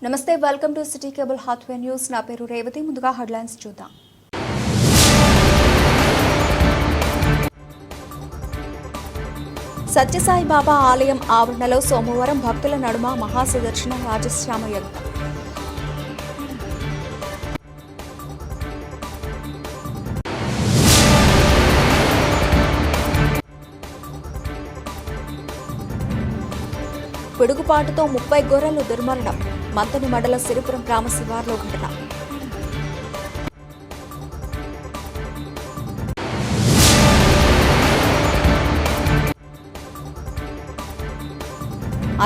నమస్తే welcome to city cable hotway news. నా పేరు రేవతి. ముందుగా హెడ్లైన్స్ చూద్దాం. సత్యసాయి బాబా ఆలయం ఆవరణలో సోమవారం భక్తుల నడుమ మహాసుదర్శన రాజశ్యామ యజ్ఞం. పిడుగుపాటుతో 30 గొర్రెలు దుర్మరణం. మంతని మండల సిరిపురం గ్రామ శివార్లో ఘటన.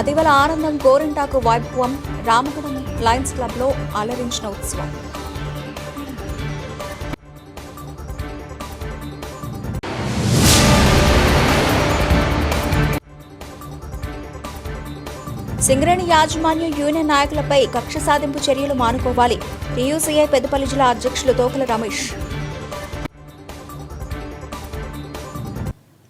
అదివల ఆనందం గోరింటాకు వైభవం. రామగుణం లయన్స్ క్లబ్ లో అలరించిన ఉత్సవం. సింగరేణి యాజమాన్యం యూనియన్ నాయకులపై కక్ష సాధింపు చర్యలు మానుకోవాలి. టీయూసీఐ పెద్దపల్లి జిల్లా అధ్యక్షులు తోకల రమేష్.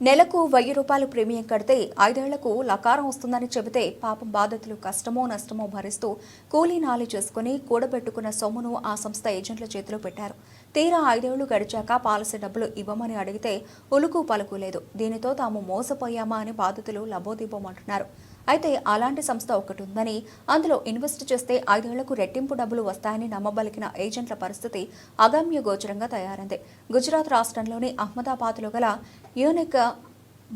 నెలకు 1000 రూపాయలు ప్రీమియం కడితే 5 ఏళ్లకు లకారం వస్తుందని చెబితే పాపం బాధితులు కష్టమో నష్టమో భరిస్తూ కూలీ నాలి చేసుకుని కూడబెట్టుకున్న సొమ్మును ఆ సంస్థ ఏజెంట్ల చేతిలో పెట్టారు. తీరా 5 ఏళ్లు గడిచాక పాలసీ డబ్బులు ఇవ్వమని అడిగితే ఉలుకు పలుకు లేదు. దీనితో తాము మోసపోయామా అని బాధితులు లబోదిబోమంటున్నారు. అయితే అలాంటి సంస్థ ఒకటి ఉందని, అందులో ఇన్వెస్ట్ చేస్తే 5 ఏళ్లకు రెట్టింపు డబ్బులు వస్తాయని నమ్మబలికిన ఏజెంట్ల పరిస్థితి అగమ్య గోచరంగా తయారైంది. గుజరాత్ రాష్ట్రంలోని అహ్మదాబాద్లో గల యూనిక్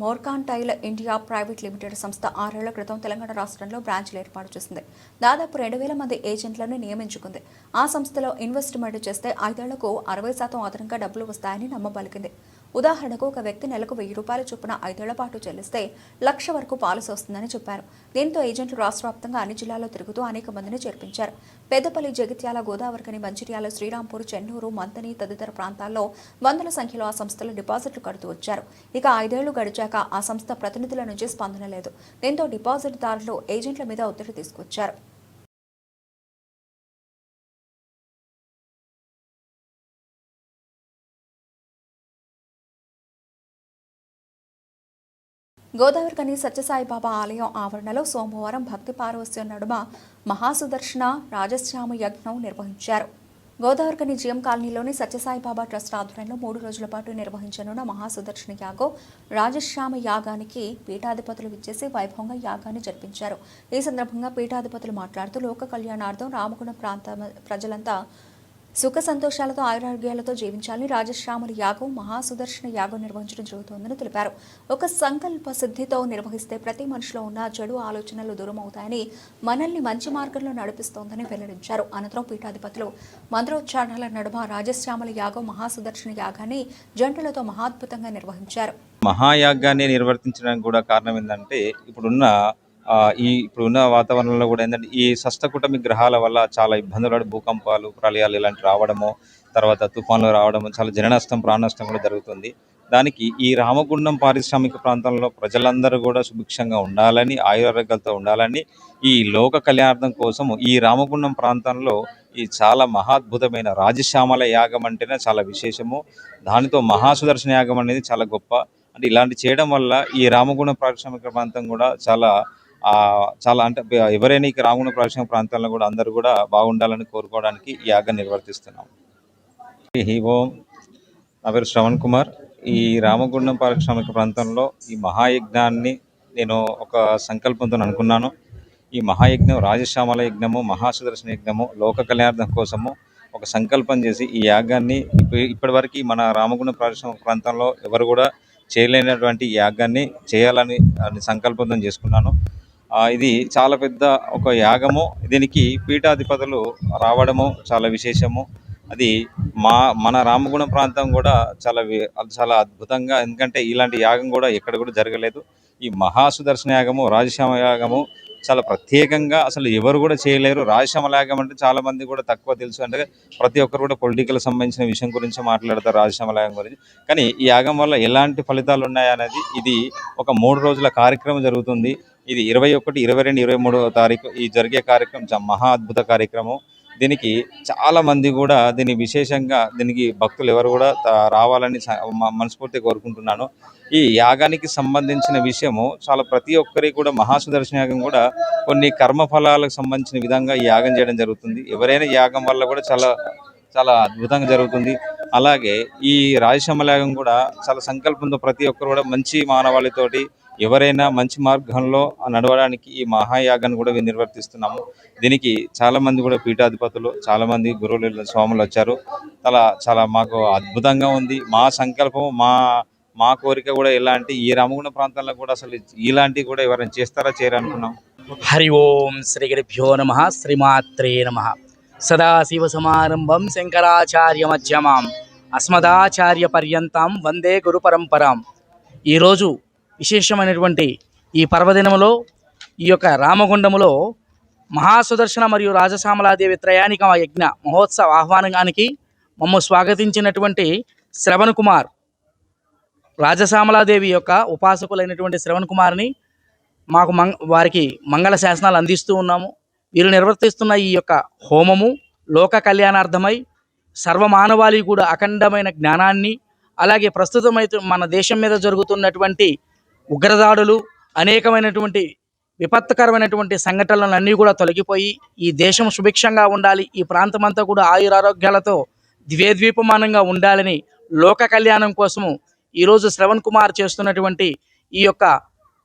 మోర్కాంటైల్ ఇండియా ప్రైవేట్ లిమిటెడ్ సంస్థ 6 ఏళ్ల క్రితం తెలంగాణ రాష్ట్రంలో బ్రాంచ్లు ఏర్పాటు చేసింది. దాదాపు 2000 మంది ఏజెంట్లను నియమించుకుంది. ఆ సంస్థలో ఇన్వెస్ట్మెంట్ చేస్తే 5 ఏళ్లకు 60% అదనంగా డబ్బులు వస్తాయని నమ్మబలికింది. ఉదాహరణకు ఒక వ్యక్తి నెలకు 1000 రూపాయల చొప్పున 5 ఏళ్ల పాటు చెల్లిస్తే 1,00,000 వరకు పాలసీ వస్తుందని చెప్పారు. దీంతో ఏజెంట్లు రాష్ట్ర వ్యాప్తంగా అన్ని జిల్లాల్లో తిరుగుతూ అనేక మందిని చేర్పించారు. పెద్దపల్లి, జగిత్యాల, గోదావరికని, మంచిర్యాల, శ్రీరాంపూర్, చెన్నూరు, మంతని తదితర ప్రాంతాల్లో వందల సంఖ్యలో ఆ సంస్థలు డిపాజిట్లు కడుతూ వచ్చారు. ఇక 5 ఏళ్లు గడిచాక ఆ సంస్థ ప్రతినిధుల నుంచి స్పందన లేదు. దీంతో డిపాజిట్దారులు ఏజెంట్ల మీద ఒత్తిడి తీసుకొచ్చారు. గోదావరికని సత్యసాయిబాబా ఆలయం ఆవరణలో సోమవారం భక్తి పారవస్యం నడుమ మహాసుదర్శన రాజశ్యామ యజ్ఞం నిర్వహించారు. గోదావరికని జిఎం కాలనీలోని సత్యసాయిబాబా ట్రస్ట్ ఆధ్వర్యంలో 3 రోజుల పాటు నిర్వహించనున్న మహాసుదర్శన యాగం రాజశ్యామ యాగానికి పీఠాధిపతులు విచ్చేసి వైభవంగా యాగాన్ని జరిపించారు. ఈ సందర్భంగా పీఠాధిపతులు మాట్లాడుతూ లోక కళ్యాణార్థం రామగుణ ప్రాంత ప్రజలంతా సుఖ సంతోషాలతో ఆయురారోగ్యాలతో జీవించాలని రాజశ్యాముల యాగం మహాసుదర్శన యాగం నిర్వహించడం జరుగుతోందని తెలిపారు. ఒక సంకల్ప సిద్ధితో నిర్వహిస్తే ప్రతి మనిషిలో ఉన్న చెడు ఆలోచనలు దూరం అవుతాయని, మనల్ని మంచి మార్గంలో నడిపిస్తోందని వెల్లడించారు. అనంతరం పీఠాధిపతులు మంత్రోచ్చారణల నడుమ రాజశ్యాముల యాగం మహాసుదర్శన యాగాన్ని జంటలతో మహాద్భుతంగా నిర్వహించారు. మహాయాగాన్ని నిర్వర్తించడానికి కూడా కారణం ఏంటంటే ఇప్పుడున్న వాతావరణంలో కూడా ఏంటంటే ఈ షష్టకుటమి గ్రహాల వల్ల చాలా ఇబ్బందులు, భూకంపాలు, ప్రళయాలు ఇలాంటి రావడము, తర్వాత తుఫాన్లు రావడము, చాలా జన నష్టం, ప్రాణ నష్టం కూడా జరుగుతుంది. దానికి ఈ రామగుండం పారిశ్రామిక ప్రాంతంలో ప్రజలందరూ కూడా సుభిక్షంగా ఉండాలని, ఆయురారోగ్యాలతో ఉండాలని, ఈ లోక కళ్యాణార్థం కోసము ఈ రామగుండం ప్రాంతంలో ఈ చాలా మహాద్భుతమైన రాజశ్యామల యాగం అంటేనే చాలా విశేషము. దానితో మహాసుదర్శన యాగం అనేది చాలా గొప్ప. అంటే ఇలాంటి చేయడం వల్ల ఈ రామగుండం పారిశ్రామిక ప్రాంతం కూడా చాలా అంటే ఎవరైనా ఈ రామగుండం పారిశ్రామిక ప్రాంతాల్లో కూడా అందరూ కూడా బాగుండాలని కోరుకోవడానికి ఈ యాగం నిర్వర్తిస్తున్నాం. ఓం, నా పేరు శ్రవణ్ కుమార్. ఈ రామగుండం పారిశ్రామిక ప్రాంతంలో ఈ మహాయజ్ఞాన్ని నేను ఒక సంకల్పంతో అనుకున్నాను. ఈ మహాయజ్ఞం రాజశ్యామల యజ్ఞము, మహాసుదర్శన యజ్ఞము, లోక కళ్యాణార్థం కోసము ఒక సంకల్పం చేసి ఈ యాగాన్ని ఇప్పటివరకు మన రామగుండం పారిశ్రామిక ప్రాంతంలో ఎవరు కూడా చేయలేనటువంటి యాగాన్ని చేయాలని సంకల్పం చేసుకున్నాను. ఇది చాలా పెద్ద ఒక యాగము. దీనికి పీఠాధిపతులు రావడము చాలా విశేషము. అది మన రామగుణం ప్రాంతం కూడా చాలా అద్భుతంగా, ఎందుకంటే ఇలాంటి యాగం కూడా ఎక్కడ కూడా జరగలేదు. ఈ మహాసుదర్శన యాగము, రాజశ్యామ యాగము చాలా ప్రత్యేకంగా, అసలు ఎవరు కూడా చేయలేరు. రాజశ్యామ యాగం అంటే చాలా మంది కూడా తక్కువ తెలుసు, అంటే ప్రతి ఒక్కరు కూడా పొలిటికల్ సంబంధించిన విషయం గురించి మాట్లాడతారు, రాజశ్యామ యాగం గురించి. కానీ ఈ యాగం వల్ల ఎలాంటి ఫలితాలు ఉన్నాయనేది, ఇది ఒక 3 రోజుల కార్యక్రమం జరుగుతుంది. ఇది 21, 22, 23వ తారీఖు ఈ జరిగే కార్యక్రమం మహా అద్భుత కార్యక్రమం. దీనికి చాలా మంది కూడా దీన్ని విశేషంగా దీనికి భక్తులు ఎవరు కూడా రావాలని మనస్ఫూర్తిగా కోరుకుంటున్నాను. ఈ యాగానికి సంబంధించిన విషయము చాలా ప్రతి ఒక్కరికి కూడా మహాసుదర్శన యాగం కూడా కొన్ని కర్మఫలాలకు సంబంధించిన విధంగా ఈ యాగం చేయడం జరుగుతుంది. ఎవరైనా యాగం వల్ల కూడా చాలా చాలా అద్భుతంగా జరుగుతుంది. అలాగే ఈ రాజశ్యామల యాగం కూడా చాలా సంకల్పంతో ప్రతి ఒక్కరు కూడా మంచి మానవాళితోటి ఎవరైనా మంచి మార్గంలో నడవడానికి ఈ మహాయాగాన్ని కూడా నిర్వర్తిస్తున్నాము. దీనికి చాలా మంది కూడా పీఠాధిపతులు, చాలా మంది గురువులు, స్వాములు వచ్చారు. చాలా మాకు అద్భుతంగా ఉంది. మా సంకల్పం, మా కోరిక కూడా ఎలాంటి ఈ రామగుండం ప్రాంతాల్లో కూడా అసలు ఇలాంటివి కూడా ఎవరైనా చేస్తారా చేయరనుకున్నాం. హరి ఓం శ్రీ గురుభ్యో నమః. శ్రీమాత్రే నమః. సదాశివ సమారంభం శంకరాచార్య మధ్యమాం అస్మదాచార్య పర్యంతం వందే గురు పరంపరాం. ఈరోజు విశేషమైనటువంటి ఈ పర్వదినములో ఈ యొక్క రామగుండములో మహాసుదర్శన మరియు రాజశ్యామలాదేవి త్రయాణిక యజ్ఞ మహోత్సవ ఆహ్వానానికి మమ్మ స్వాగతించినటువంటి శ్రవణ్ కుమార్, రాజశ్యామలాదేవి యొక్క ఉపాసకులైనటువంటి శ్రవణ్ కుమార్ని మాకు వారికి మంగళ శాసనాలు అందిస్తూ ఉన్నాము. వీరు నిర్వర్తిస్తున్న ఈ యొక్క హోమము లోక కళ్యాణార్థమై సర్వమానవాళి కూడా అఖండమైన జ్ఞానాన్ని, అలాగే ప్రస్తుతమైతే మన దేశం మీద జరుగుతున్నటువంటి ఉగ్రదాడులు, అనేకమైనటువంటి విపత్కరమైనటువంటి సంఘటనలు అన్నీ కూడా తొలగిపోయి ఈ దేశం సుభిక్షంగా ఉండాలి, ఈ ప్రాంతమంతా కూడా ఆయురారోగ్యాలతో ద్వేద్వీపమానంగా ఉండాలని లోక కళ్యాణం కోసము ఈరోజు శ్రవణ్ కుమార్ చేస్తున్నటువంటి ఈ యొక్క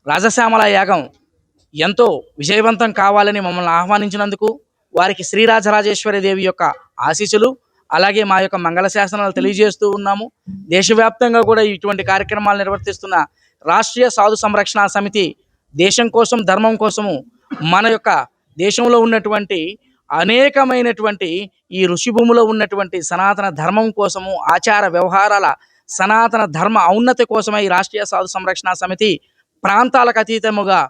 రాజశ్యామల యాగం ఎంతో విజయవంతం కావాలని మమ్మల్ని ఆహ్వానించినందుకు వారికి శ్రీరాజరాజేశ్వరి దేవి యొక్క ఆశీస్సులు, అలాగే మా యొక్క మంగళ శాసనాలు తెలియజేస్తూ ఉన్నాము. దేశవ్యాప్తంగా కూడా ఇటువంటి కార్యక్రమాలు నిర్వర్తిస్తున్న రాష్ట్రీయ సాధు సంరక్షణ సమితి దేశం కోసం, ధర్మం కోసము, మన యొక్క దేశంలో ఉన్నటువంటి అనేకమైనటువంటి ఈ ఋషిభూమిలో ఉన్నటువంటి సనాతన ధర్మం కోసము, ఆచార వ్యవహారాల సనాతన ధర్మ ఔన్నతి కోసమై రాష్ట్రీయ సాధు సంరక్షణ సమితి ప్రాంతాలకు అతీతముగా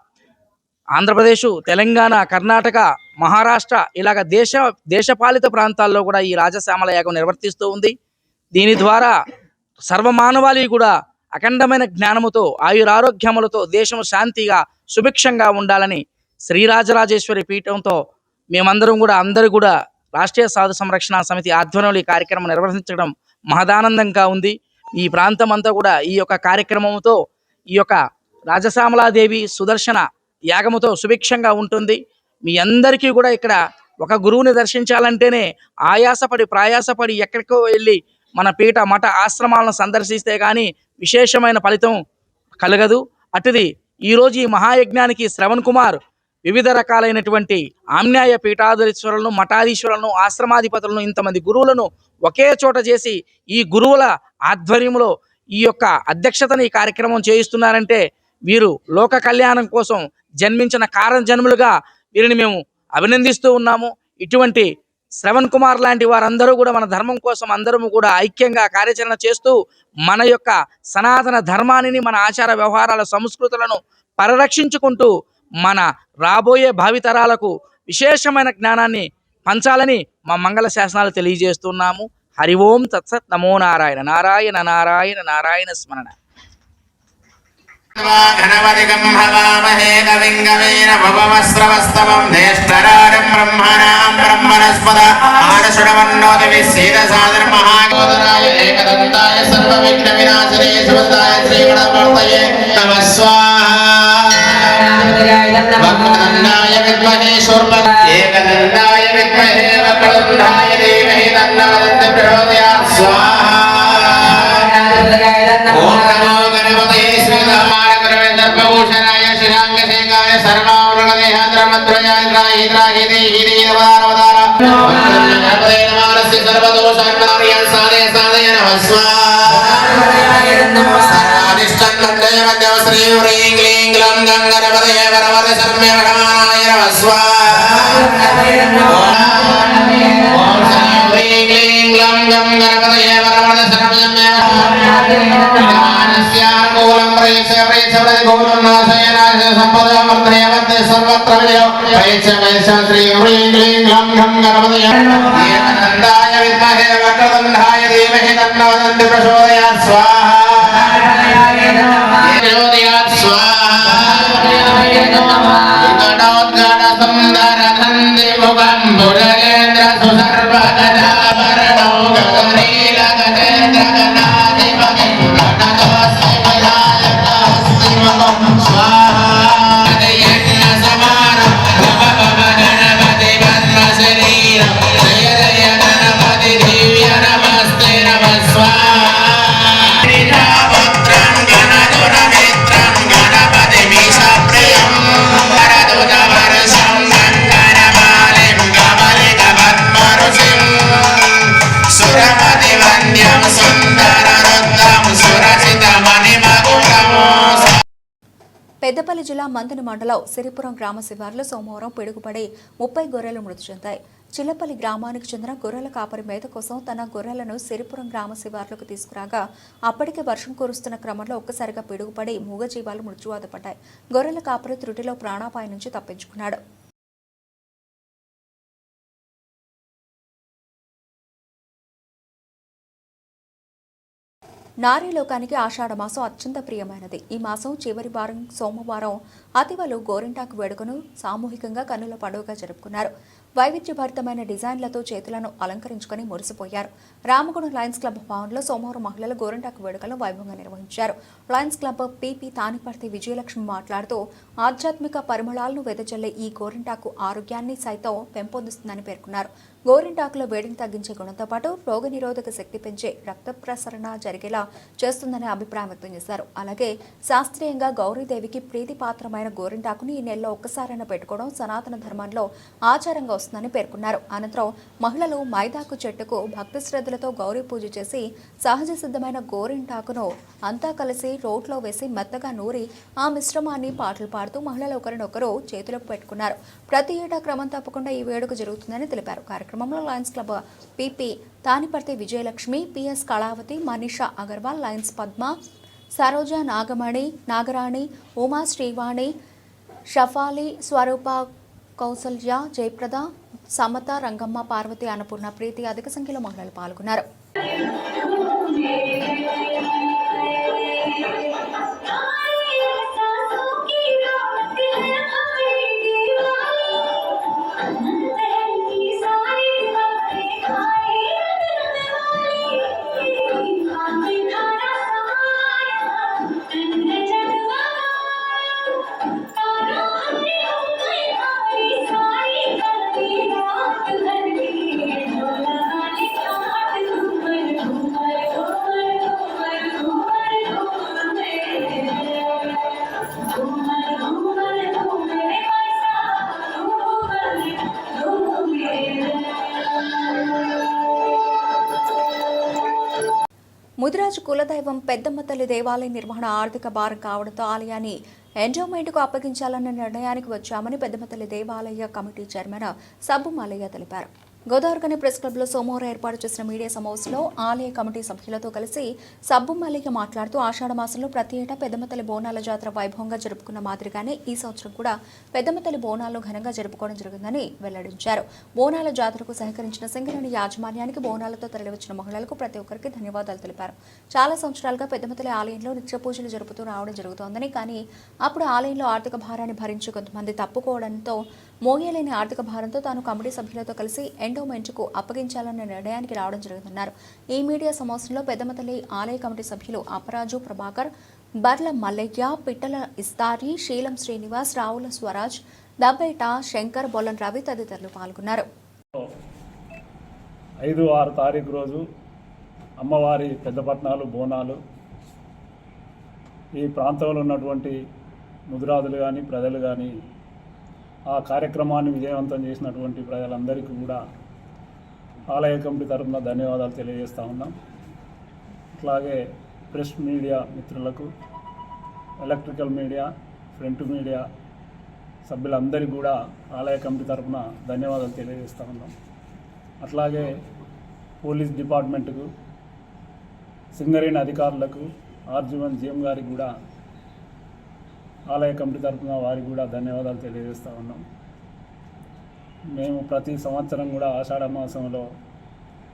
ఆంధ్రప్రదేశ్, తెలంగాణ, కర్ణాటక, మహారాష్ట్ర ఇలాగ దేశపాలిత ప్రాంతాల్లో కూడా ఈ రాజశ్యామల యాగం నిర్వర్తిస్తూ ఉంది. దీని ద్వారా సర్వమానవాళి కూడా అఖండమైన జ్ఞానముతో, ఆయురారోగ్యములతో దేశం శాంతిగా సుభిక్షంగా ఉండాలని శ్రీరాజరాజేశ్వరి పీఠంతో మేమందరం కూడా అందరూ కూడా రాష్ట్రీయ సాధు సంరక్షణ సమితి ఆధ్వర్యంలో ఈ కార్యక్రమం నిర్వహించడం మహదానందంగా ఉంది. ఈ ప్రాంతం అంతా కూడా ఈ యొక్క కార్యక్రమంతో ఈ యొక్క రాజశ్యామలాదేవి సుదర్శన యాగముతో సుభిక్షంగా ఉంటుంది. మీ అందరికీ కూడా ఇక్కడ ఒక గురువుని దర్శించాలంటేనే ప్రయాసపడి ఎక్కడికో వెళ్ళి మన పీఠ మఠ ఆశ్రమాలను సందర్శిస్తే కానీ విశేషమైన ఫలితం కలగదు. అటుది ఈరోజు ఈ మహాయజ్ఞానికి శ్రవణ్ కుమార్ వివిధ రకాలైనటువంటి ఆమ్నాయ పీఠాధీశ్వరులను, మఠాధీశ్వరులను, ఆశ్రమాధిపతులను, ఇంతమంది గురువులను ఒకే చోట చేసి ఈ గురువుల ఆధ్వర్యంలో ఈ యొక్క అధ్యక్షతని ఈ కార్యక్రమం చేయిస్తున్నారంటే వీరు లోక కళ్యాణం కోసం జన్మించిన కారణ జన్ములుగా వీరిని మేము అభినందిస్తూ ఉన్నాము. ఇటువంటి శ్రవణ్ కుమార్ లాంటి వారందరూ కూడా మన ధర్మం కోసం అందరము కూడా ఐక్యంగా కార్యాచరణ చేస్తూ మన యొక్క సనాతన ధర్మాన్ని, మన ఆచార వ్యవహారాల సంస్కృతులను పరిరక్షించుకుంటూ మన రాబోయే భావితరాలకు విశేషమైన జ్ఞానాన్ని పంచాలని మా మంగళ శాసనాలు తెలియజేస్తున్నాము. హరి ఓం తత్సత్. నమో నారాయణ. నారాయణ నారాయణ నారాయణ స్మరణ. ఘనవదిగం హవామహే కవిం కవీన భవమస్రవస్తవం జ్యేష్ఠరాజం బ్రహ్మణాం బ్రహ్మణస్పద ఆనశృణవన్నోతి విశ్వేదసాదర మహాగోదరాయ ఏకదంతాయ సర్వవిఘ్న వినాశనే శివదాయ శ్రీగణమూర్తయే నమః స్వాహా. వక్రతుండాయ విద్మహే ఏకదంతాయ విద్మహే వక్రతుండాయ ధీమహి తన్నో దంతి ప్రచోదయాత్ స్వాహా. ఓం నమో గణపతయే శ్రీరామాయ శశాంగశేఖాయ సర్వావృగదేహాద్రమద్రయాయ ద్రాహి దేహి దేవదారవదార గణపతే నమః సర్వదోషాన్మార్య సాధయ సాధయ నమః స్వాహా. సర్వాధిష్ఠానం దేవ శ్రీ హ్రీం క్లీం గ్లం గం గణపతే వరవర సమ్యవహమానాయ నమః స్వాహా. ఓం శ్రీ హ్రీం క్లీం గ్లం గం గణపతే వరవర సమ్యవహమానాయ మూలం ప్రేక్ష గోలం నాశయనాశ సంపద వర్ధయవర్ధ సర్వత్ర విజయం ప్రేక్ష శ్రీ హ్రీం క్లీం గ్లం గం గణపతయ ఏకదంతాయ విద్మహే వక్రతుండాయ ధీమహి తన్నో దంతి ప్రచోదయాత్ స్వాహా. ప్రచోదయాత్ స్వాహా. వికటోద్గాఢ సుందర దంతి ముఖం భుజగేంద్ర పెద్దపల్లి జిల్లా మందని మండలం సిరిపురం గ్రామ శివార్లో సోమవారం పిడుగుపడి 30 గొర్రెలు మృతి చెందాయి. చిల్లపల్లి గ్రామానికి చెందిన గొర్రెల కాపరి మేత కోసం తన గొర్రెలను సిరిపురం గ్రామ శివార్లకు తీసుకురాగా అప్పటికే వర్షం కురుస్తున్న క్రమంలో ఒక్కసారిగా పిడుగుపడి మూగజీవాలు మృత్యువాత పడ్డాయి. గొర్రెల కాపరి త్రుటిలో ప్రాణాపాయం నుంచి తప్పించుకున్నాడు. నారీ లోకానికి ఆషాఢ మాసం అత్యంత ప్రియమైనది. ఈ మాసం చివరి వారం సోమవారం అతివలు గోరింటాకు వేడుకను సామూహికంగా కన్నుల పండుగగా జరుపుకున్నారు. వైవిధ్యభరితమైన డిజైన్లతో చేతులను అలంకరించుకుని మురిసిపోయారు. రామగుండం లయన్స్ క్లబ్ భవన్లో సోమవారం మహిళలు గోరింటాకు వేడుకలను వైభవంగా నిర్వహించారు. Lions club PP Tanniparthi Vijayalakshmi మాట్లాడుతూ ఆధ్యాత్మిక పరిమళాలను వెదజల్లే ఈ గోరింటాకు ఆరోగ్యాన్ని సైతం పెంపొందిస్తుందని పేర్కొన్నారు. గోరింటాకులో వేడిని తగ్గించే గుణంతో పాటు రోగనిరోధక శక్తి పెంచే రక్త ప్రసరణ జరిగేలా చేస్తుందని అభిప్రాయం వ్యక్తం చేశారు. అలాగే శాస్త్రీయంగా గౌరీదేవికి ప్రీతిపాత్రమైన గోరింటాకుని ఈ నెలలో ఒక్కసారైనా పెట్టుకోవడం సనాతన ధర్మంలో ఆచారంగా వస్తుందని పేర్కొన్నారు. అనంతరం మహిళలు మైదాకు చెట్టుకు భక్తి శ్రద్ధలతో గౌరీ పూజ చేసి సహజ సిద్ధమైన గోరింటాకును అంతా కలిసి రోట్లో వేసి మెత్తగా నూరి ఆ మిశ్రమాన్ని పాటలు పాడుతూ మహిళలు ఒకరినొకరు చేతులకు పెట్టుకున్నారు. ప్రతి ఏటా క్రమం తప్పకుండా ఈ వేడుక జరుగుతుందని తెలిపారు. కార్యక్రమంలో lions club PP Tanniparthi Vijayalakshmi, PS Kalavathi, Manisha Agarwal, lions Padma, Saroja, Nagamani, Nagarani, Uma, Srivani, Shafali, Swaroopa, Kausalya, Jayaprada, Samatha, Rangamma, Parvathi, Annapurna, Preethi అధిక సంఖ్యలో మహిళలు పాల్గొన్నారు. ముదిరాజు కులదైవం పెద్దమ్మ తల్లి దేవాలయ నిర్వహణ ఆర్థిక భారం కావడంతో ఆలయాన్ని ఎండోమెంట్కు అప్పగించాలన్న నిర్ణయానికి వచ్చామని పెద్దమ్మ తల్లి దేవాలయ కమిటీ చైర్మన్ సబ్బు మల్లయ్య తెలిపారు. గోదావరిఖని ప్రెస్ క్లబ్లో సోమవారం ఏర్పాటు చేసిన మీడియా సమావేశంలో ఆలయ కమిటీ సభ్యులతో కలిసి సబ్బు మల్లయ్య మాట్లాడుతూ ఆషాఢ మాసంలో ప్రతి ఏటా పెద్దమ్మతల్లి బోనాల జాతర వైభవంగా జరుపుకున్న మాదిరిగానే ఈ సంవత్సరం కూడా పెద్దమ్మతల్లి బోనాలను ఘనంగా జరుపుకోవడం జరిగిందని వెల్లడించారు. బోనాల జాతరకు సహకరించిన సింగరేణి యాజమాన్యానికి, బోనాలతో తరలివచ్చిన మహిళలకు ప్రతి ఒక్కరికి ధన్యవాదాలు తెలిపారు. చాలా సంవత్సరాలుగా పెద్దమ్మతల్లి ఆలయంలో నిత్య పూజలు జరుపుతూ రావడం జరుగుతోందని, కానీ అప్పుడు ఆలయంలో ఆర్థిక భారాన్ని భరించి కొంతమంది తప్పుకోవడంతో మోయలేని ఆర్థిక భారంతో తాను కమిటీ సభ్యులతో కలిసి ఎండోమెంట్కు అప్పగించాలన్న నిర్ణయానికి రావడం జరిగిందన్నారు. ఈ మీడియా సమావేశంలో పెద్దమ్మతల్లి ఆలయ కమిటీ సభ్యులు అపరాజు ప్రభాకర్, బర్ల మల్లయ్య, పిట్టల ఇస్తారి, శీలం శ్రీనివాస్, రావుల స్వరాజ్, దబ్బేట శంకర్, బొల్లన్ రవి తదితరులు పాల్గొన్నారు. 5-6 తారీఖు రోజు అమ్మవారి పెద్దపట్నాలు బోనాలు ఈ ప్రాంతంలో ఉన్నటువంటి ముదిరాజులు కానీ ప్రజలు కానీ ఆ కార్యక్రమాన్ని విజయవంతం చేసినటువంటి ప్రజలందరికీ కూడా ఆలయ కమిటీ తరఫున ధన్యవాదాలు తెలియజేస్తూ ఉన్నాం. అట్లాగే ప్రెస్ మీడియా మిత్రులకు, ఎలక్ట్రికల్ మీడియా, ప్రింట్ మీడియా సభ్యులందరికీ కూడా ఆలయ కమిటీ తరఫున ధన్యవాదాలు తెలియజేస్తూ ఉన్నాం. అట్లాగే పోలీస్ డిపార్ట్మెంట్కు, సింగరేణి అధికారులకు, ఆర్జీవన్ జీఎం గారికి కూడా ఆలయ కమిటీ తరఫున వారికి కూడా ధన్యవాదాలు తెలియజేస్తూ ఉన్నాం. మేము ప్రతి సంవత్సరం కూడా ఆషాఢ మాసంలో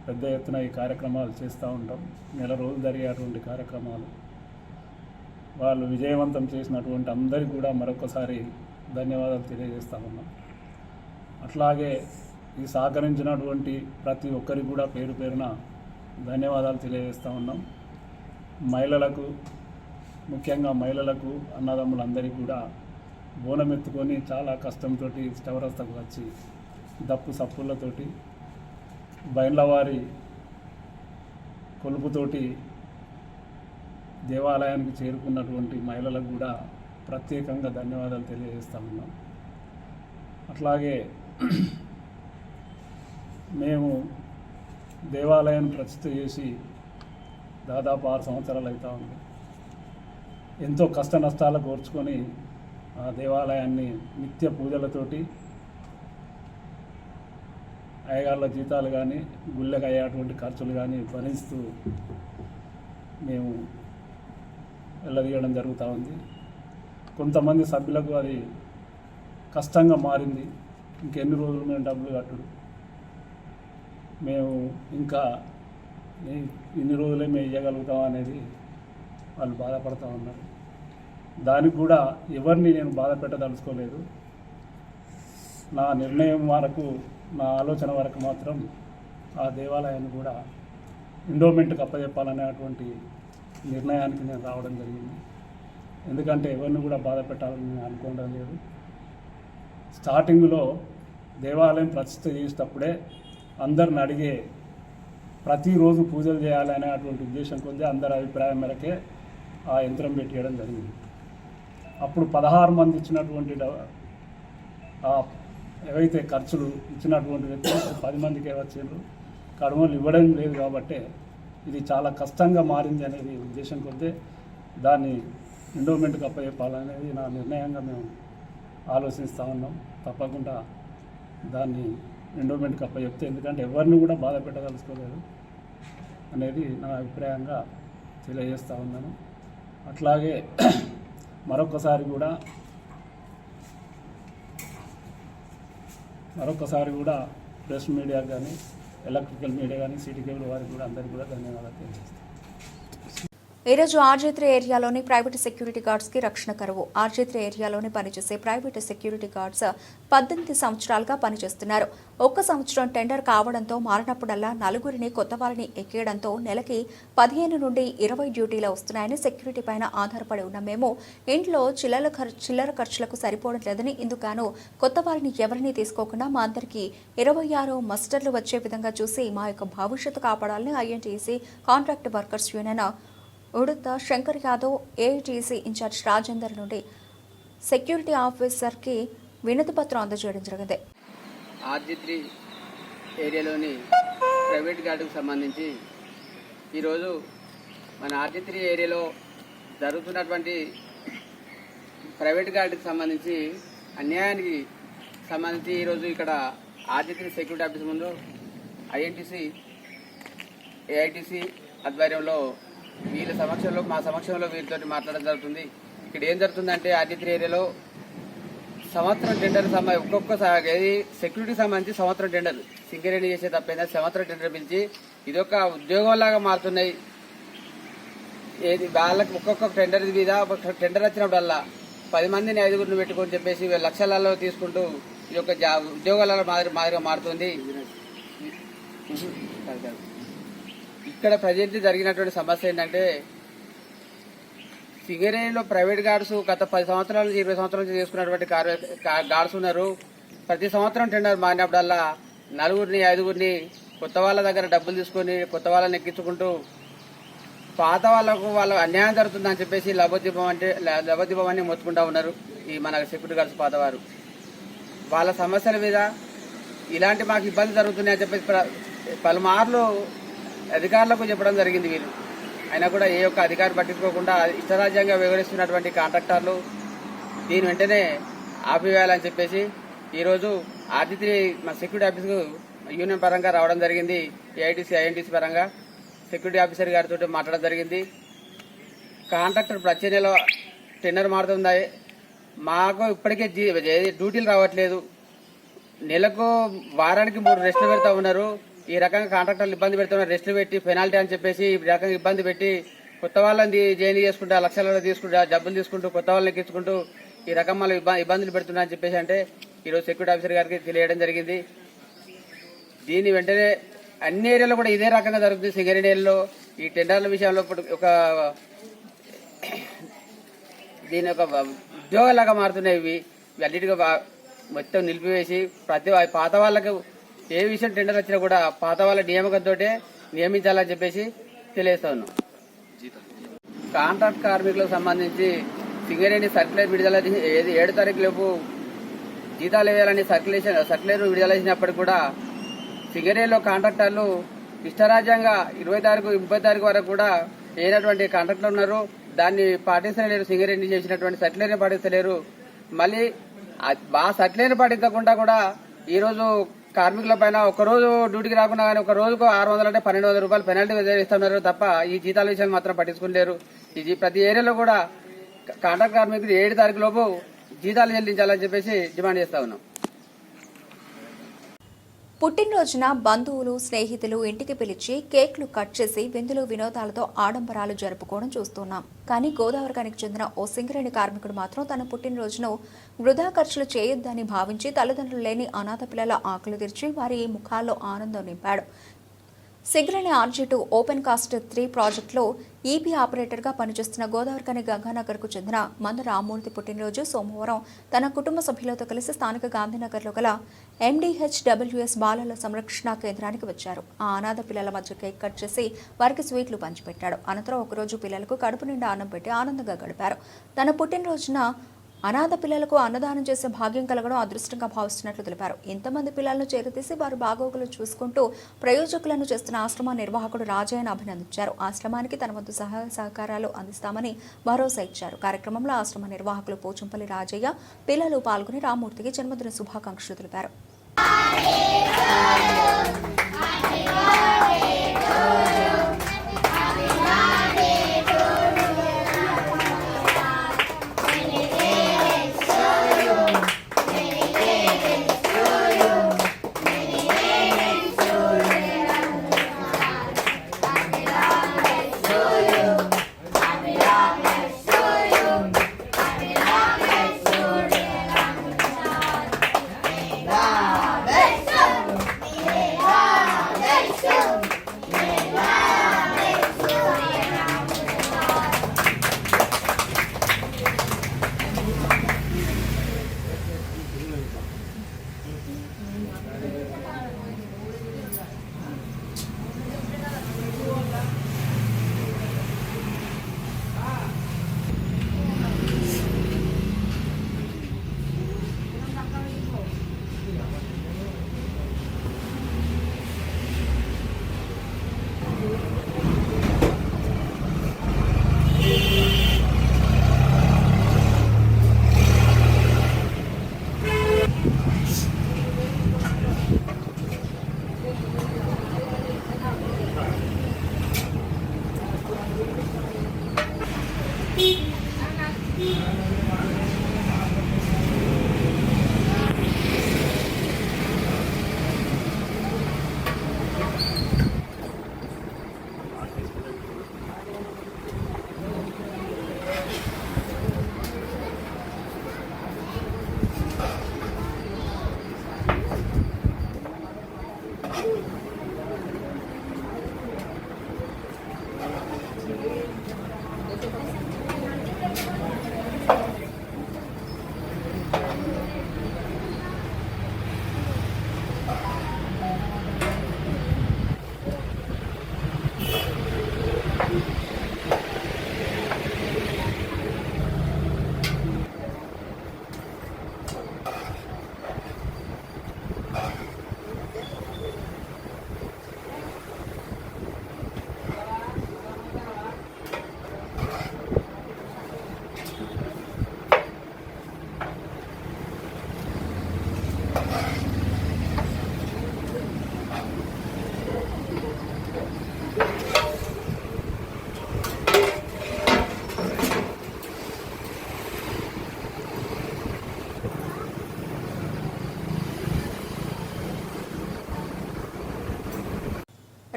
పెద్ద ఎత్తున ఈ కార్యక్రమాలు చేస్తూ ఉంటాం. నెల రోజులు జరిగేటువంటి కార్యక్రమాలు వాళ్ళు విజయవంతం చేసినటువంటి అందరికీ కూడా మరొకసారి ధన్యవాదాలు తెలియజేస్తూ ఉన్నాం. అట్లాగే ఈ సహకరించినటువంటి ప్రతి ఒక్కరికి కూడా పేరు పేరున ధన్యవాదాలు తెలియజేస్తూ ఉన్నాం. మహిళలకు, ముఖ్యంగా మహిళలకు, అన్నదమ్ములందరికీ కూడా బోనం ఎత్తుకొని చాలా కష్టంతో చౌరస్తకు వచ్చి దప్పు సప్పులతోటి బైండ్లవారి కొలుపుతోటి దేవాలయానికి చేరుకున్నటువంటి మహిళలకు కూడా ప్రత్యేకంగా ధన్యవాదాలు తెలియజేస్తా ఉన్నాం. అట్లాగే మేము దేవాలయాన్ని ప్రతిష్ఠ చేసి దాదాపు 6 సంవత్సరాలు అవుతా ఉంది. ఎంతో కష్ట నష్టాలు కోర్చుకొని ఆ దేవాలయాన్ని నిత్య పూజలతోటి అయ్యగారుల జీతాలు కానీ గుళ్ళకి అయ్యేటువంటి ఖర్చులు కానీ భరిస్తూ మేము వెళ్ళదీయడం జరుగుతూ ఉంది. కొంతమంది సభ్యులకు అది కష్టంగా మారింది. ఇంకెన్ని రోజులు మేము డబ్బులు కట్టుడు, మేము ఇంకా ఇన్ని రోజులే మేము ఇవ్వగలుగుతాం అనేది వాళ్ళు బాధపడుతూ ఉన్నారు. దానికి కూడా ఎవరిని నేను బాధ పెట్టదలుచుకోలేదు. నా నిర్ణయం వరకు, నా ఆలోచన వరకు మాత్రం ఆ దేవాలయాన్ని కూడా ఎండోమెంట్కి అప్పచెప్పాలనేటువంటి నిర్ణయానికి నేను రావడం జరిగింది. ఎందుకంటే ఎవరిని కూడా బాధ పెట్టాలని నేను అనుకోవడం లేదు. స్టార్టింగ్లో దేవాలయం ప్రతిష్ఠ చేసేటప్పుడే అందరిని అడిగే ప్రతిరోజు పూజలు చేయాలి అనేటువంటి ఉద్దేశం కొద్దీ అందరి అభిప్రాయం మేరకే ఆ యంత్రం పెట్టేయడం జరిగింది. అప్పుడు 16 మంది ఇచ్చినటువంటి ఏవైతే ఖర్చులు ఇచ్చినటువంటి వ్యక్తులు 10 మందికే వచ్చారు. కడుమలు ఇవ్వడం లేదు కాబట్టి ఇది చాలా కష్టంగా మారింది అనేది ఉద్దేశం కొద్దీ దాన్ని ఎండోమెంట్కి అప్పచెప్పాలనేది నా నిర్ణయంగా మేము ఆలోచిస్తూ ఉన్నాం. తప్పకుండా దాన్ని ఎండోమెంట్కి అప్పచెప్తే, ఎందుకంటే ఎవరిని కూడా బాధ పెట్టదలుచుకోలేదు అనేది నా అభిప్రాయంగా తెలియజేస్తూ ఉన్నాను. అట్లాగే మరొకసారి కూడా ప్రెస్ మీడియా కానీ, ఎలక్ట్రికల్ మీడియా కానీ, సిటీ కేబుల్ వారికి కూడా అందరికీ కూడా ధన్యవాదాలు తెలియజేస్తాను. ఈరోజు ఆర్జేత్రి ఏరియాలోని ప్రైవేట్ సెక్యూరిటీ గార్డ్స్కి రక్షణ కరువు. ఆర్జేత్రి ఏరియాలోని పనిచేసే ప్రైవేట్ సెక్యూరిటీ గార్డ్స్ 18 సంవత్సరాలుగా పనిచేస్తున్నారు. 1 సంవత్సరం టెండర్ కావడంతో మారినప్పుడల్లా 4 కొత్త వారిని ఎక్కేయడంతో నెలకి 15 నుండి 20 డ్యూటీలు వస్తున్నాయని, సెక్యూరిటీ పైన ఆధారపడి ఉన్న మేము ఇంట్లో చిల్లర ఖర్చులకు సరిపోవడం లేదని, ఇందుకు కొత్త వారిని ఎవరిని తీసుకోకుండా మా అందరికీ 26 మస్టర్లు వచ్చే విధంగా చూసి మా యొక్క భవిష్యత్తు కాపాడాలని ఐఎన్టీసీ కాంట్రాక్ట్ వర్కర్స్ యూనియన్ ఉడత శంకర్ యాదవ్ ఏఐటీసీ ఇన్ఛార్జ్ రాజేందర్ నుండి సెక్యూరిటీ ఆఫీసర్కి వినతి పత్రం అందజేయడం జరిగింది. ఆర్జీ3 ఏరియాలోని ప్రైవేట్ గార్డుకు సంబంధించి ఈరోజు మన ఆర్జీ3 ఏరియాలో జరుగుతున్నటువంటి ప్రైవేట్ గార్డుకు సంబంధించి అన్యాయానికి సంబంధించి ఈరోజు ఇక్కడ ఆర్జీ3 సెక్యూరిటీ ఆఫీస్ ముందు ఐఎన్టీసీ ఏఐటీసీ ఆధ్వర్యంలో వీళ్ళ సమక్షంలో, మా సమక్షంలో వీరితో మాట్లాడడం జరుగుతుంది. ఇక్కడ ఏం జరుగుతుందంటే ఆర్జీ3 ఏరియాలో సంవత్సరం టెండర్ ఒక్కొక్కసారి సెక్యూరిటీ సంబంధించి సంవత్సరం టెండర్ సింగరేణి చేసే తప్పైందా సంవత్సరం టెండర్ పిలిచి ఇదొక ఉద్యోగంలాగా మారుతున్నాయి. ఏది వాళ్ళకి ఒక్కొక్క టెండర్ మీద టెండర్ వచ్చినప్పుడల్లా 10 మందిని 5గురిని పెట్టుకొని చెప్పేసి లక్షలలో తీసుకుంటూ ఇది ఒక ఉద్యోగాల మాదిరిగా మారుతుంది. ఇక్కడ ప్రజెంట్ జరిగినటువంటి సమస్య ఏంటంటే సింగరేణిలో ప్రైవేట్ గార్డ్స్ గత 10 సంవత్సరాల నుంచి 20 సంవత్సరాల నుంచి చేసుకున్నటువంటి గార్డ్స్ ఉన్నారు. ప్రతి సంవత్సరం టెండర్ మారినప్పుడల్లా 4గురిని 5గురిని కొత్త వాళ్ళ దగ్గర డబ్బులు తీసుకొని కొత్త వాళ్ళని ఎక్కించుకుంటూ పాత వాళ్ళకు వాళ్ళ అన్యాయం జరుగుతుందని చెప్పేసి లభోదీపం అని మొత్తుకుంటా ఉన్నారు ఈ మన సెక్యూరిటీ గార్డ్స్ పాతవారు. వాళ్ళ సమస్యల మీద ఇలాంటి మాకు ఇబ్బంది జరుగుతున్నాయని చెప్పేసి పలుమార్లు అధికారులకు చెప్పడం జరిగింది. వీళ్ళు అయినా కూడా ఏ ఒక్క అధికారి పట్టించుకోకుండా ఇష్టరాజ్యంగా వివరిస్తున్నటువంటి కాంట్రాక్టర్లు దీని వెంటనే ఆపివేయాలని చెప్పేసి ఈరోజు ఆర్జీ3 మా సెక్యూరిటీ ఆఫీస్కు యూనియన్ పరంగా రావడం జరిగింది. ఏఐటీసీ ఐఎన్టీసీ పరంగా సెక్యూరిటీ ఆఫీసర్ గారితో మాట్లాడడం జరిగింది. కాంట్రాక్టర్ ప్రతి నెల టెండర్ మారుతుందా, మాకు ఇప్పటికే డ్యూటీలు రావట్లేదు, నెలకు వారానికి 3 రెస్టులు పెడతా ఉన్నారు. ఈ రకంగా కాంట్రాక్టర్లు ఇబ్బంది పెడుతున్నారు. రెస్టులు పెట్టి పెనాల్టీ అని చెప్పేసి ఈ రకంగా ఇబ్బంది పెట్టి కొత్త వాళ్ళని జైలు చేసుకుంటూ లక్షలలో తీసుకుంటూ డబ్బులు తీసుకుంటూ కొత్త వాళ్ళని ఎక్కించుకుంటూ ఈ రకం మళ్ళీ ఇబ్బందులు పెడుతున్నారని చెప్పేసి అంటే ఈరోజు సెక్యూరిటీ ఆఫీసర్ గారికి తెలియడం జరిగింది. దీని వెంటనే అన్ని ఏరియాలో కూడా ఇదే రకంగా జరుగుతుంది. సింగరేణి ఏరియాలో ఈ టెండర్ల విషయంలో దీని ఒక ఉద్యోగాలాగా మారుతున్నాయి. ఇవి అన్నిటిగా మొత్తం నిలిపివేసి ప్రతి పాత వాళ్ళకు ఏ విషయం టెండర్ వచ్చినా కూడా పాత వాళ్ళ నియామకంతో నియమించాలని చెప్పేసి తెలియజేస్తా ఉన్నాం. కాంట్రాక్ట్ కార్మికులకు సంబంధించి సింగరేణి సర్క్యులర్ విడుదల 7 తారీఖు లోపు జీతాలు వేయాలని సర్క్యులర్ విడుదల చేసినప్పటికీ కూడా సింగరేణిలో కాంట్రాక్టర్లు ఇష్టరాజ్యంగా 20 తారీఖు 30 తారీఖు వరకు కూడా అయినటువంటి కాంట్రాక్టర్లు ఉన్నారు. దాన్ని పాటించలేరు. సింగరేణి చేసినటువంటి సర్క్యులర్ని పాటించలేరు. మళ్ళీ బాగా సట్లేని పట్టించకుండా కూడా ఈరోజు కార్మికుల పైన ఒకరోజు డ్యూటీకి రాకుండా కానీ ఒక రోజుకు 600 అంటే 1200 రూపాయలు పెనాల్టీ ఇస్తున్నారు తప్ప ఈ జీతాల విషయాలు మాత్రం పట్టించుకోలేరు. ఈ ప్రతి ఏరియాలో కూడా కాంట్రాక్ట్ కార్మికులు 7 తారీఖు లోపు జీతాలు చెల్లించాలని చెప్పేసి డిమాండ్ చేస్తా ఉన్నాం. పుట్టినరోజున బంధువులు స్నేహితులు ఇంటికి పిలిచి కేక్లు కట్ చేసి విందులు వినోదాలతో ఆడంబరాలు జరుపుకోవడం చూస్తున్నాం. కానీ గోదావరికానికి చెందిన ఓ సింగరేణి కార్మికుడు మాత్రం తన పుట్టినరోజును వృధా ఖర్చులు చేయొద్దని భావించి తల్లిదండ్రులు లేని అనాథ పిల్లల ఆకలి తీర్చి వారి ముఖాల్లో ఆనందం నింపాడు. సింగరేణి RG2 ఓపెన్ కాస్ట్ 3 ప్రాజెక్టులో ఈపీ ఆపరేటర్గా పనిచేస్తున్న గోదావరికని గంగానగర్కు చెందిన మంద రామ్మూర్తి పుట్టినరోజు సోమవారం తన కుటుంబ సభ్యులతో కలిసి స్థానిక గాంధీనగర్లో గల MDHWS బాలల సంరక్షణ కేంద్రానికి వచ్చారు. ఆ అనాథ పిల్లల మధ్య కేక్ కట్ చేసి వారికి స్వీట్లు పంచిపెట్టాడు. అనంతరం ఒకరోజు పిల్లలకు కడుపు నిండా అన్నం పెట్టి ఆనందంగా గడిపారు. తన పుట్టినరోజున అనాథ పిల్లలకు అన్నదానం చేసే భాగ్యం కలగడం అదృష్టంగా భావిస్తున్నట్లు తెలిపారు. ఇంతమంది పిల్లలను చేరతీసి వారు బాగోగులు చూసుకుంటూ ప్రయోజకులను చేస్తున్న ఆశ్రమ నిర్వాహకుడు రాజయ్యను అభినందించారు. ఆశ్రమానికి తన వంతు సహాయ సహకారాలు అందిస్తామని భరోసా ఇచ్చారు. కార్యక్రమంలో ఆశ్రమ నిర్వాహకులు పోచంపల్లి రాజయ్య పిల్లలు పాల్గొని రామ్మూర్తికి జన్మదిన శుభాకాంక్షలు తెలిపారు.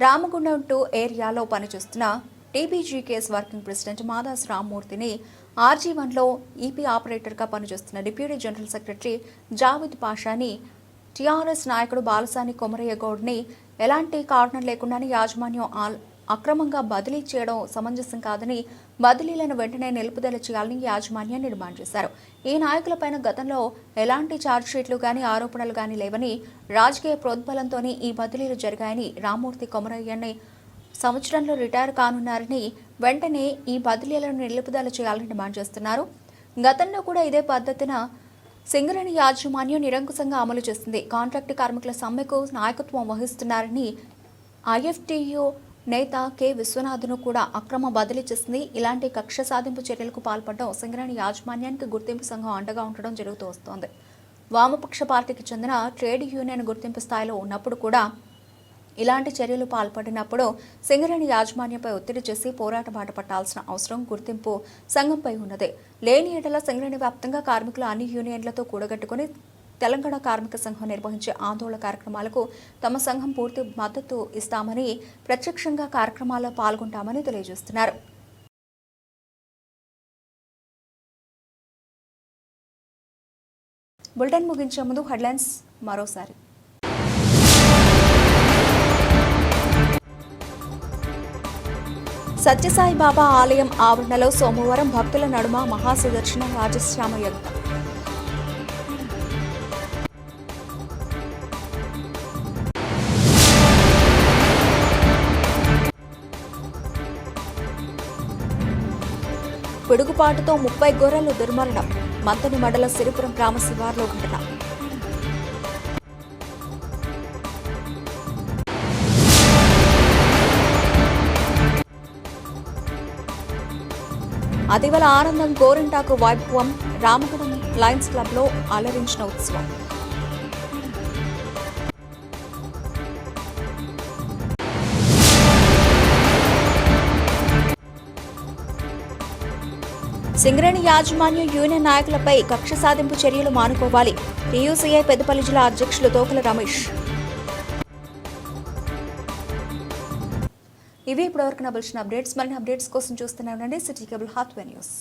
రామగుండం 2 ఏరియాలో పనిచేస్తున్న TBGKS వర్కింగ్ ప్రెసిడెంట్ మాదాస్ రామ్మూర్తిని RG1లో ఈపీ ఆపరేటర్గా పనిచేస్తున్న డిప్యూటీ జనరల్ సెక్రటరీ జావిద్ పాషాని టీఆర్ఎస్ నాయకుడు బాలసాని కొమరయ్య గౌడ్ని ఎలాంటి కారణం లేకుండానే యాజమాన్యం అక్రమంగా బదిలీ చేయడం సమంజసం కాదని బదిలీలను వెంటనే నిలుపుదల చేయాలని యాజమాన్యాన్ని డిమాండ్ చేశారు. ఈ నాయకులపైన గతంలో ఎలాంటి ఛార్జ్షీట్లు కానీ ఆరోపణలు కానీ లేవని రాజకీయ ప్రోద్బలంతోనే ఈ బదిలీలు జరిగాయని రామ్మూర్తి కొమరయ్యని సంవత్సరంలో రిటైర్ కానున్నారని వెంటనే ఈ బదిలీలను నిలుపుదల చేయాలని డిమాండ్ చేస్తున్నారు. గతంలో కూడా ఇదే పద్ధతిన సింగరేణి యాజమాన్యం నిరంకుశంగా అమలు చేస్తుంది. కాంట్రాక్టు కార్మికుల సమ్మెకు నాయకత్వం వహిస్తున్నారని IFTU నేత కె విశ్వనాథ్ను కూడా అక్రమ బదిలీ చేసింది. ఇలాంటి కక్ష సాధింపు చర్యలకు పాల్పడడం సింగరేణి యాజమాన్యానికి గుర్తింపు సంఘం అండగా ఉండడం జరుగుతూ వస్తోంది. వామపక్ష పార్టీకి చెందిన ట్రేడ్ యూనియన్ గుర్తింపు స్థాయిలో ఉన్నప్పుడు కూడా ఇలాంటి చర్యలు పాల్పడినప్పుడు సింగరేణి యాజమాన్యంపై ఒత్తిడి చేసి పోరాట బాట పట్టాల్సిన అవసరం గుర్తింపు సంఘంపై ఉన్నది. లేని ఏడల సింగరేణి వ్యాప్తంగా కార్మికులు అన్ని యూనియన్లతో కూడగట్టుకుని తెలంగాణ కార్మిక సంఘం నిర్వహించే ఆందోళన కార్యక్రమాలకు తమ సంఘం పూర్తి మద్దతు ఇస్తామని, ప్రత్యక్షంగా కార్యక్రమాల్లో పాల్గొంటామని తెలియజేస్తున్నారు. బులెటిన్ ముగించే ముందు హెడ్లైన్స్ మరోసారి. సత్యసాయి బాబా ఆలయం ఆవరణలో సోమవారం భక్తుల నడుమ మహాసుదర్శన రాజశ్యామ యజ్ఞం. పిడుగుపాటుతో 30 గొర్రెలు దుర్మరణం. మంతని మండల సిరిపురం గ్రామ శివార్లో ఘటన. అతివల ఆనందం గోరింటాకు వైభవం. రామగుడం లయన్స్ క్లబ్లో అలరించిన ఉత్సవం. సింగరేణి యాజమాన్యం యూనియన్ నాయకులపై కక్ష సాధింపు చర్యలు మానుకోవాలి. టీయూసీఐ పెద్దపల్లి జిల్లా అధ్యక్షులు తోకల రమేష్. ఇవి ఇప్పటివరకు నా బులెటిన్ అప్డేట్స్. మరిన్ని అప్డేట్స్ కోసం చూస్తూనే ఉండండి సిటీ కేబుల్ హాత్వే న్యూస్.